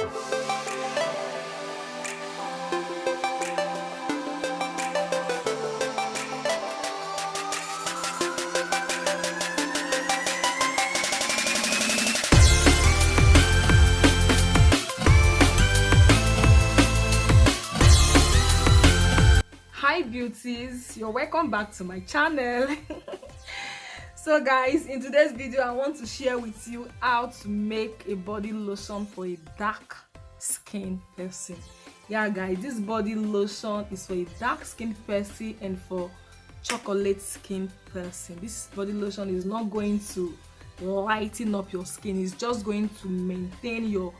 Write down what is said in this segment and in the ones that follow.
Hi beauties, you're welcome back to my channel. So guys, in today's video I want to share with you how to make a body lotion for a dark skin person. Yeah guys, this body lotion is for a dark skin person and for chocolate skin person. This body lotion is not going to lighten up your skin, it's just going to maintain your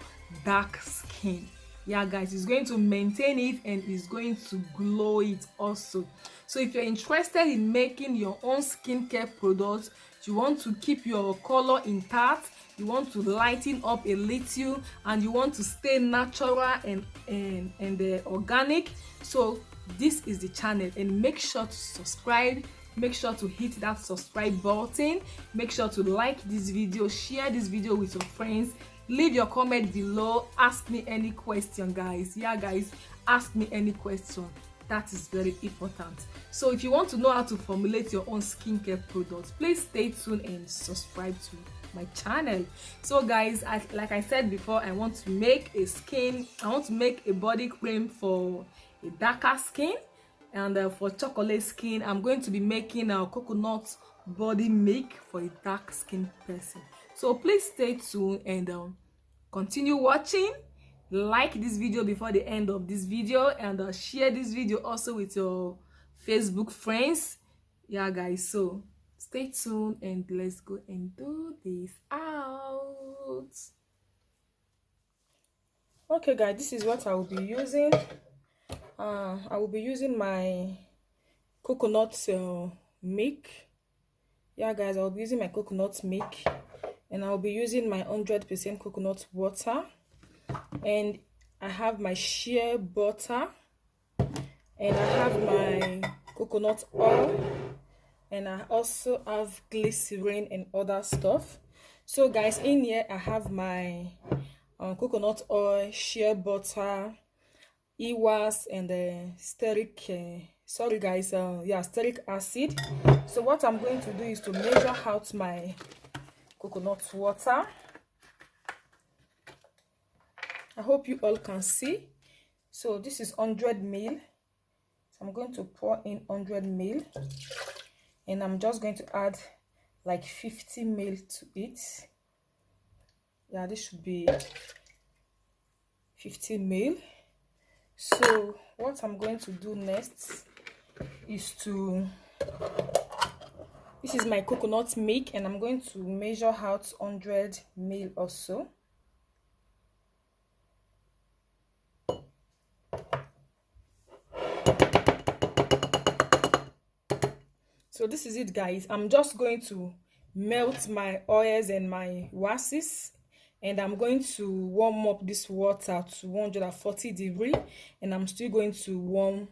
dark skin. Yeah guys, it's going to maintain it and it's going to glow it also. So if you're interested in making your own skincare products, you want to keep your color intact, you want to lighten up a little, and you want to stay natural and organic, so this is the channel. And make sure to subscribe, make sure to hit that subscribe button, make sure to like this video, share this video with your friends, leave your comment below, ask me any question guys. Yeah guys, ask me any question, that is very important. So if you want to know how to formulate your own skincare products, please stay tuned and subscribe to my channel. So guys, like I said before, I want to make a body cream for a darker skin, and for chocolate skin I'm going to be making a coconut body milk for a dark skin person. So please stay tuned and continue watching. Like this video before the end of this video, and share this video also with your Facebook friends. Yeah guys, so stay tuned and let's go and do this out. Okay guys, this is what I will be using. I will be using my coconut milk. Yeah guys, I'll be using my coconut milk, and I'll be using my 100% coconut water, and I have my shea butter, and I have my coconut oil, and I also have glycerin and other stuff. So guys, in here I have my coconut oil, shea butter, EWAS, and stearic sorry guys, stearic acid. So what I'm going to do is to measure out my coconut water. I hope you all can see. So this is 100 ml. So I'm going to pour in 100 ml, and I'm just going to add like 50 ml to it. Yeah, this should be 50 ml. So what I'm going to do next is this is my coconut milk, and I'm going to measure out 100 ml also. So this is it guys. I'm just going to melt my oils and my waxes, and I'm going to warm up this water to 140 degrees, and I'm still going to warm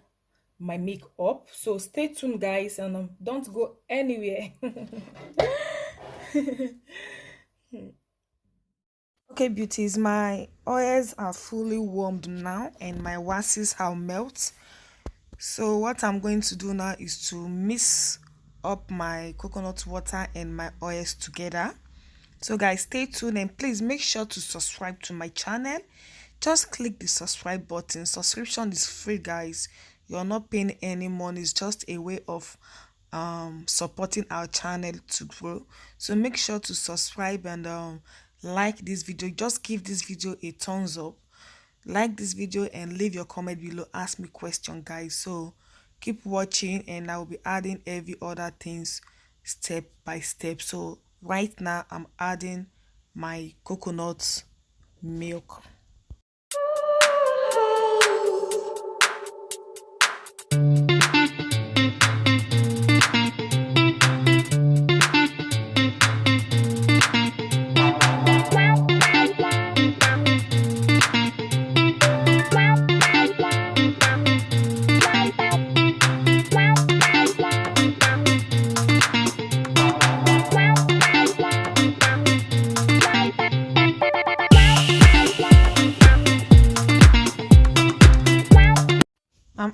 my milk up. So stay tuned guys, and don't go anywhere. Okay beauties, my oils are fully warmed now, and my waxes have melt. So what I'm going to do now is to mix up my coconut water and my oils together. So guys, stay tuned, and please make sure to subscribe to my channel. Just click the subscribe button. Subscription is free guys, you're not paying any money, it's just a way of supporting our channel to grow. So make sure to subscribe and like this video. Just give this video a thumbs up, like this video, and leave your comment below, ask me question guys. So keep watching, and I will be adding every other things step by step. So right now I'm adding my coconut milk.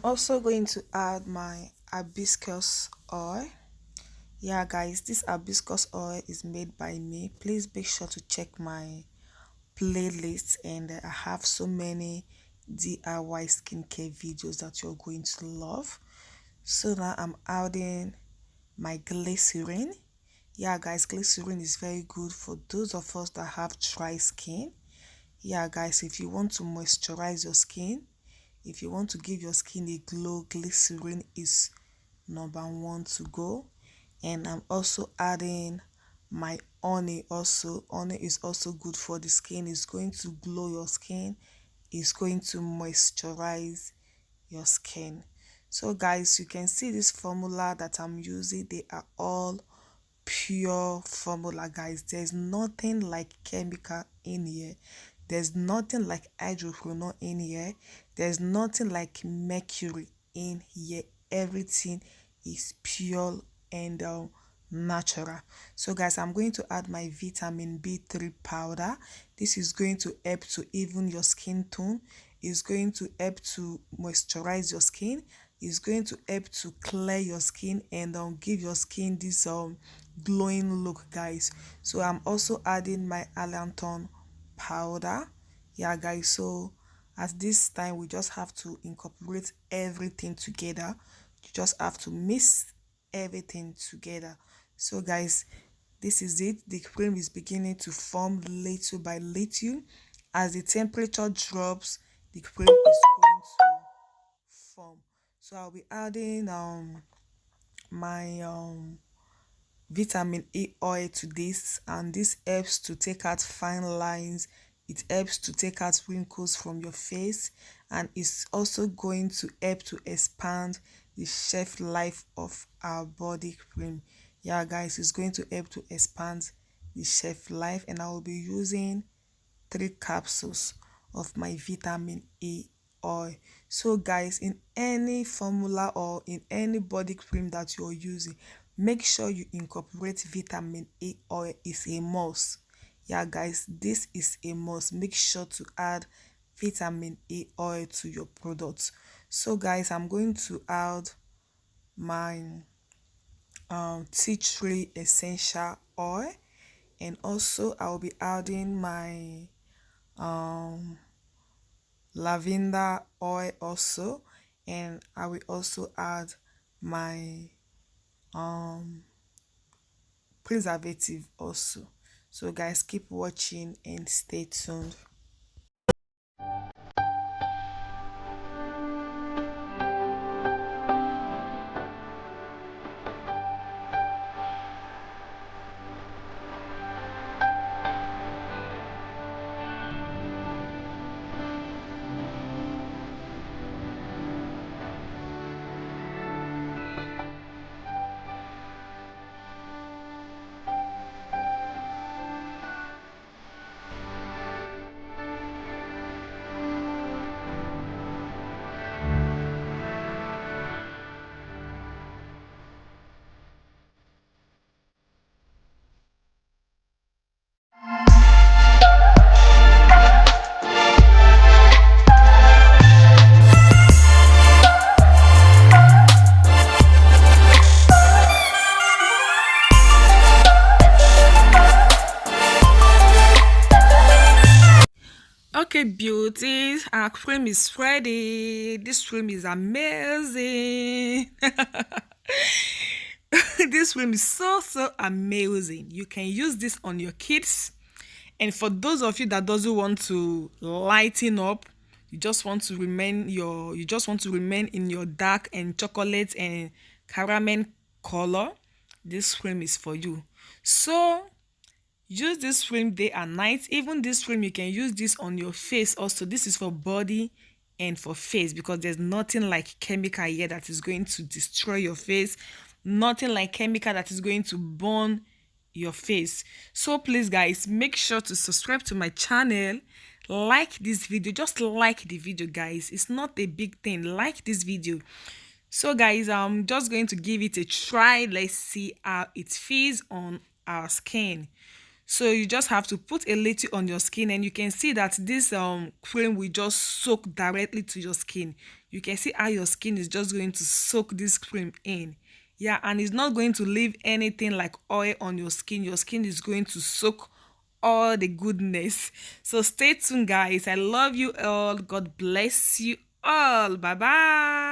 also going to add my hibiscus oil. Yeah guys, this hibiscus oil is made by me. Please make sure to check my playlist, and I have so many DIY skincare videos that you're going to love. So now I'm adding my glycerin. Yeah guys, glycerin is very good for those of us that have dry skin. Yeah guys, if you want to moisturize your skin, if you want to give your skin a glow, glycerin is number one to go. And I'm also adding my honey. Also, honey is also good for the skin. It's going to glow your skin, it's going to moisturize your skin. So guys, you can see this formula that I'm using, they are all pure formula guys. There's nothing like chemical in here, there's nothing like hydroquinone in here, there's nothing like mercury in here. Everything is pure and natural. So guys, I'm going to add my vitamin B3 powder. This is going to help to even your skin tone, is going to help to moisturize your skin, is going to help to clear your skin and give your skin this glowing look guys. So I'm also adding my Allantoin powder. Yeah guys, so at this time we just have to incorporate everything together. You just have to mix everything together. So guys, this is it. The cream is beginning to form little by little. As the temperature drops, the cream is going to form. So I'll be adding my vitamin A oil to this, and this helps to take out fine lines, it helps to take out wrinkles from your face, and it's also going to help to expand the shelf life of our body cream. Yeah guys, it's going to help to expand the shelf life, and I will be using 3 capsules of my vitamin A oil. So guys, in any formula or in any body cream that you're using, make sure you incorporate vitamin A oil. Is a must. Yeah guys, this is a must. Make sure to add vitamin A oil to your products. So guys, I'm going to add my tea tree essential oil, and also I'll be adding my lavender oil also, and I will also add my preservative also. So guys, keep watching and stay tuned. Okay, beauties, our cream is ready. This cream is amazing. This cream is so amazing. You can use this on your kids, and for those of you that doesn't want to lighten up, you just want to remain in your dark and chocolate and caramel color, this cream is for you. So use this cream day and night. Even this cream, you can use this on your face also. This is for body and for face, because there's nothing like chemical here that is going to destroy your face, nothing like chemical that is going to burn your face. So please guys, make sure to subscribe to my channel, like this video, just like the video guys, it's not a big thing, like this video. So guys, I'm just going to give it a try. Let's see how it feels on our skin. So you just have to put a little on your skin, and you can see that this cream will just soak directly to your skin. You can see how your skin is just going to soak this cream in. Yeah, and it's not going to leave anything like oil on your skin. Your skin is going to soak all the goodness. So stay tuned, guys. I love you all. God bless you all. Bye bye.